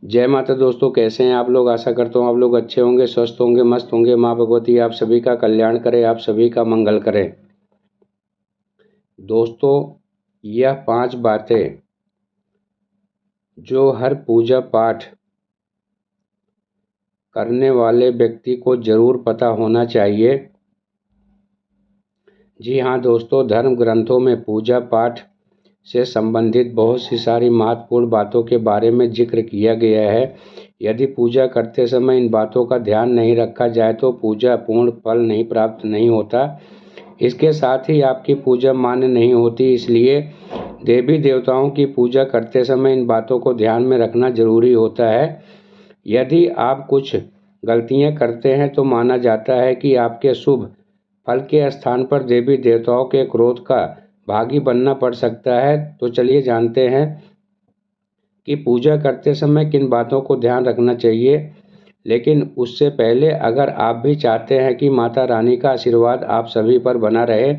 जय माता दोस्तों, कैसे हैं आप लोग। आशा करता हूँ आप लोग अच्छे होंगे, स्वस्थ होंगे, मस्त होंगे। माँ भगवती आप सभी का कल्याण करे, आप सभी का मंगल करे। दोस्तों, यह 5 बातें जो हर पूजा पाठ करने वाले व्यक्ति को जरूर पता होना चाहिए। जी हाँ दोस्तों, धर्म ग्रंथों में पूजा पाठ से संबंधित बहुत सी सारी महत्वपूर्ण बातों के बारे में जिक्र किया गया है। यदि पूजा करते समय इन बातों का ध्यान नहीं रखा जाए तो पूजा पूर्ण फल नहीं प्राप्त नहीं होता। इसके साथ ही आपकी पूजा मान्य नहीं होती। इसलिए देवी देवताओं की पूजा करते समय इन बातों को ध्यान में रखना जरूरी होता है। यदि आप कुछ गलतियां करते हैं तो माना जाता है कि आपके शुभ फल के स्थान पर देवी देवताओं के क्रोध का भागी बनना पड़ सकता है। तो चलिए जानते हैं कि पूजा करते समय किन बातों को ध्यान रखना चाहिए। लेकिन उससे पहले अगर आप भी चाहते हैं कि माता रानी का आशीर्वाद आप सभी पर बना रहे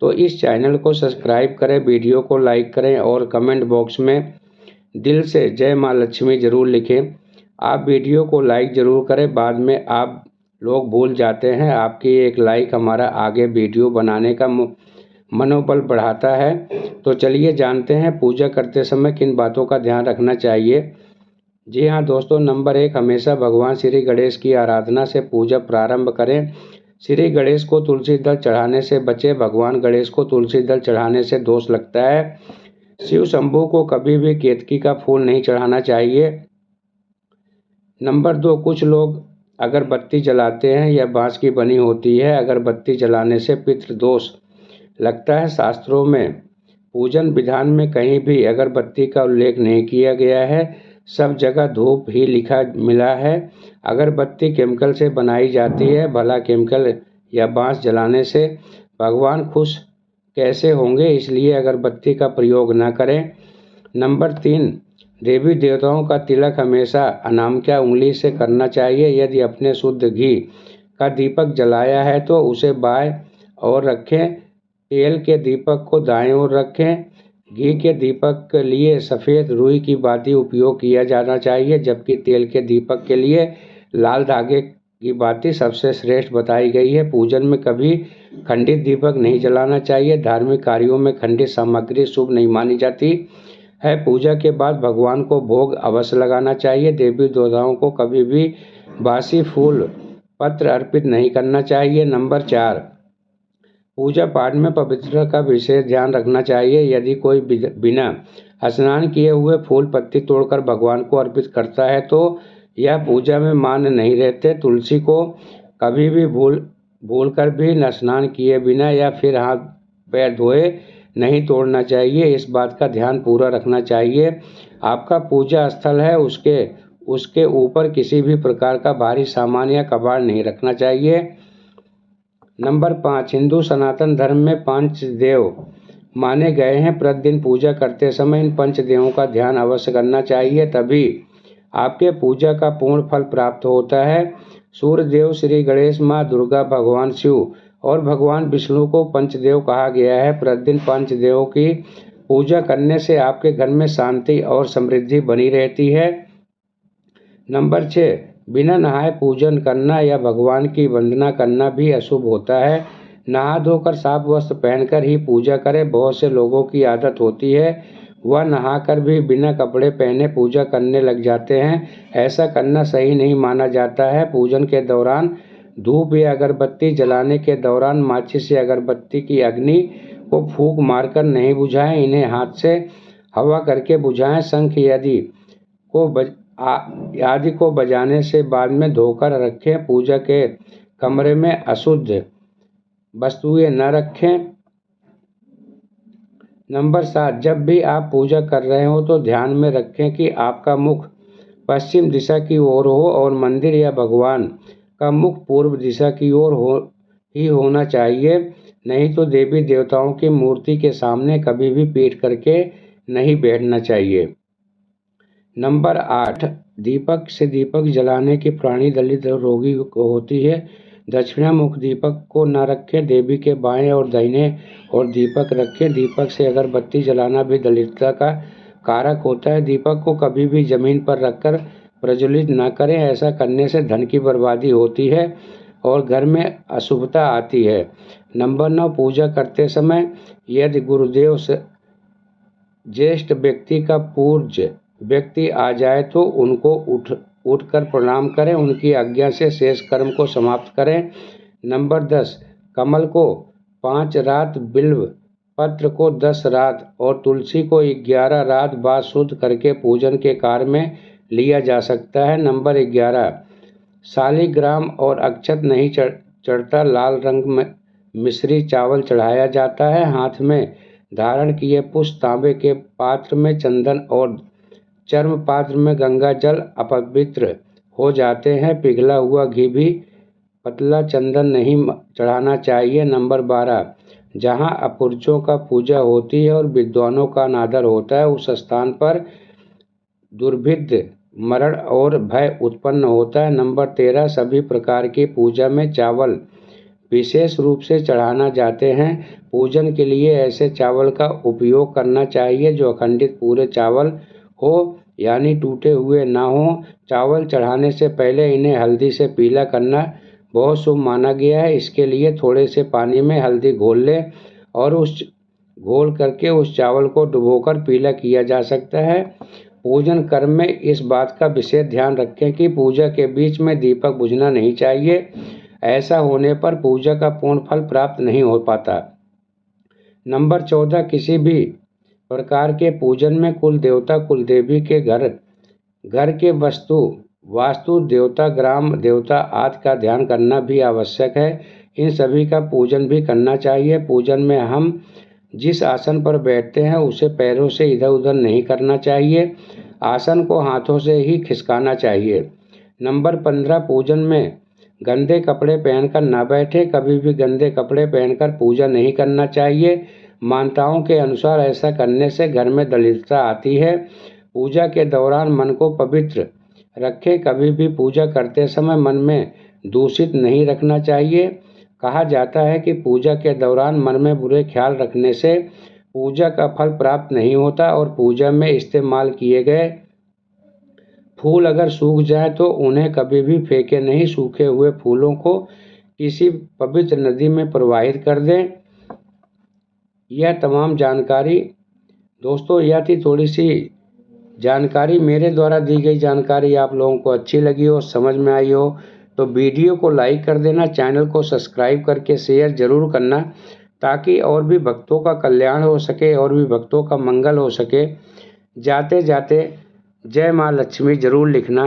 तो इस चैनल को सब्सक्राइब करें, वीडियो को लाइक करें और कमेंट बॉक्स में दिल से जय माँ लक्ष्मी ज़रूर लिखें। आप वीडियो को लाइक ज़रूर करें, बाद में आप लोग भूल जाते हैं। आपकी एक लाइक हमारा आगे वीडियो बनाने का मनोबल बढ़ाता है। तो चलिए जानते हैं पूजा करते समय किन बातों का ध्यान रखना चाहिए। जी हाँ दोस्तों, नंबर 1, हमेशा भगवान श्री गणेश की आराधना से पूजा प्रारंभ करें। श्री गणेश को तुलसी दल चढ़ाने से बचें। भगवान गणेश को तुलसी दल चढ़ाने से दोष लगता है। शिव शंभू को कभी भी केतकी का फूल नहीं चढ़ाना चाहिए। नंबर 2, कुछ लोग अगरबत्ती जलाते हैं, यह बांस की बनी होती है। अगरबत्ती जलाने से पितृ दोष लगता है। शास्त्रों में पूजन विधान में कहीं भी अगरबत्ती का उल्लेख नहीं किया गया है। सब जगह धूप ही लिखा मिला है। अगरबत्ती केमिकल से बनाई जाती है। भला केमिकल या बांस जलाने से भगवान खुश कैसे होंगे, इसलिए अगरबत्ती का प्रयोग न करें। नंबर 3, देवी देवताओं का तिलक हमेशा अनामिका उंगली से करना चाहिए। यदि अपने शुद्ध घी का दीपक जलाया है तो उसे बाएं ओर रखें। तेल के दीपक को दाएं ओर रखें। घी के दीपक के लिए सफ़ेद रुई की बाती उपयोग किया जाना चाहिए, जबकि तेल के दीपक के लिए लाल धागे की बाती सबसे श्रेष्ठ बताई गई है। पूजन में कभी खंडित दीपक नहीं जलाना चाहिए। धार्मिक कार्यों में खंडित सामग्री शुभ नहीं मानी जाती है। पूजा के बाद भगवान को भोग अवश्य लगाना चाहिए। देवी देवताओं को कभी भी बासी फूल पत्र अर्पित नहीं करना चाहिए। नंबर 4, पूजा पाठ में पवित्रता का विशेष ध्यान रखना चाहिए। यदि कोई बिना स्नान किए हुए फूल पत्ती तोड़कर भगवान को अर्पित करता है तो यह पूजा में मान्य नहीं रहते। तुलसी को कभी भी भूल कर भी स्नान किए बिना या फिर हाथ पैर धोए नहीं तोड़ना चाहिए। इस बात का ध्यान पूरा रखना चाहिए। आपका पूजा स्थल है, उसके ऊपर किसी भी प्रकार का भारी सामान या कबाड़ नहीं रखना चाहिए। नंबर 5, हिंदू सनातन धर्म में 5 देव माने गए हैं। प्रतिदिन पूजा करते समय इन 5 देवों का ध्यान अवश्य करना चाहिए, तभी आपके पूजा का पूर्ण फल प्राप्त होता है। सूर्य देव श्री गणेश, माँ दुर्गा, भगवान शिव और भगवान विष्णु को पंचदेव कहा गया है। प्रतिदिन पंचदेवों की पूजा करने से आपके घर में शांति और समृद्धि बनी रहती है। नंबर 6, बिना नहाए पूजन करना या भगवान की वंदना करना भी अशुभ होता है। नहा धोकर साफ वस्त्र पहनकर ही पूजा करें। बहुत से लोगों की आदत होती है वह नहाकर भी बिना कपड़े पहने पूजा करने लग जाते हैं। ऐसा करना सही नहीं माना जाता है। पूजन के दौरान धूप या अगरबत्ती जलाने के दौरान माचिस या अगरबत्ती की अग्नि को फूंक मारकर नहीं बुझाएं, इन्हें हाथ से हवा करके बुझाएं। शंख आदि को बजाने से बाद में धोकर रखें। पूजा के कमरे में अशुद्ध वस्तुएं न रखें। नंबर 7, जब भी आप पूजा कर रहे हो तो ध्यान में रखें कि आपका मुख पश्चिम दिशा की ओर हो और मंदिर या भगवान का मुख पूर्व दिशा की ओर होना चाहिए। नहीं तो देवी देवताओं की मूर्ति के सामने कभी भी पीठ करके नहीं बैठना चाहिए। नंबर 8, दीपक से दीपक जलाने की प्राणी दलित रोगी को होती है। दक्षिणामुख दीपक को न रखें। देवी के बाएं और दाहिने और दीपक रखें। दीपक से अगरबत्ती जलाना भी दलितता का कारक होता है। दीपक को कभी भी जमीन पर रखकर प्रज्वलित न करें। ऐसा करने से धन की बर्बादी होती है और घर में अशुभता आती है। नंबर 9, पूजा करते समय यदि गुरुदेव से ज्येष्ठ व्यक्ति का पूज्य व्यक्ति आ जाए तो उनको उठकर प्रणाम करें, उनकी आज्ञा से शेष कर्म को समाप्त करें। नंबर 10, कमल को 5 रात, बिल्व पत्र को 10 रात और तुलसी को 11 रात बाद शुद्ध करके पूजन के कार्य में लिया जा सकता है। नंबर 11, शालिग्राम और अक्षत नहीं चढ़ता, लाल रंग में मिश्री चावल चढ़ाया जाता है। हाथ में धारण किए पुष्प तांबे के पात्र में चंदन और चर्म पात्र में गंगा जल अपवित्र हो जाते हैं। पिघला हुआ घी भी पतला चंदन नहीं चढ़ाना चाहिए। नंबर 12, जहाँ अपुरुषों का पूजा होती है और विद्वानों का अनादर होता है उस स्थान पर दुर्भिद्ध, मरण और भय उत्पन्न होता है। नंबर 13, सभी प्रकार की पूजा में चावल विशेष रूप से चढ़ाना जाते हैं। पूजन के लिए ऐसे चावल का उपयोग करना चाहिए जो अखंडित पूरे चावल हो, यानी टूटे हुए ना हो। चावल चढ़ाने से पहले इन्हें हल्दी से पीला करना बहुत शुभ माना गया है। इसके लिए थोड़े से पानी में हल्दी घोल लें और उस घोल करके उस चावल को डुबोकर पीला किया जा सकता है। पूजन कर्म में इस बात का विशेष ध्यान रखें कि पूजा के बीच में दीपक बुझना नहीं चाहिए। ऐसा होने पर पूजा का पूर्ण फल प्राप्त नहीं हो पाता। नंबर 14, किसी भी प्रकार के पूजन में कुल देवता कुल देवी के घर के वास्तु देवता, ग्राम देवता आदि का ध्यान करना भी आवश्यक है। इन सभी का पूजन भी करना चाहिए। पूजन में हम जिस आसन पर बैठते हैं उसे पैरों से इधर उधर नहीं करना चाहिए। आसन को हाथों से ही खिसकाना चाहिए। नंबर 15, पूजन में गंदे कपड़े पहनकर न बैठे। कभी भी गंदे कपड़े पहनकर पूजा नहीं करना चाहिए। मान्यताओं के अनुसार ऐसा करने से घर में दरिद्रता आती है। पूजा के दौरान मन को पवित्र रखें। कभी भी पूजा करते समय मन में दूषित नहीं रखना चाहिए। कहा जाता है कि पूजा के दौरान मन में बुरे ख्याल रखने से पूजा का फल प्राप्त नहीं होता और पूजा में इस्तेमाल किए गए फूल अगर सूख जाए तो उन्हें कभी भी फेंके नहीं। सूखे हुए फूलों को किसी पवित्र नदी में प्रवाहित कर दें। यह तमाम जानकारी दोस्तों, यह थी थोड़ी सी जानकारी। मेरे द्वारा दी गई जानकारी आप लोगों को अच्छी लगी हो, समझ में आई हो तो वीडियो को लाइक कर देना, चैनल को सब्सक्राइब करके शेयर जरूर करना ताकि और भी भक्तों का कल्याण हो सके और भी भक्तों का मंगल हो सके। जाते जाते जय माँ लक्ष्मी जरूर लिखना।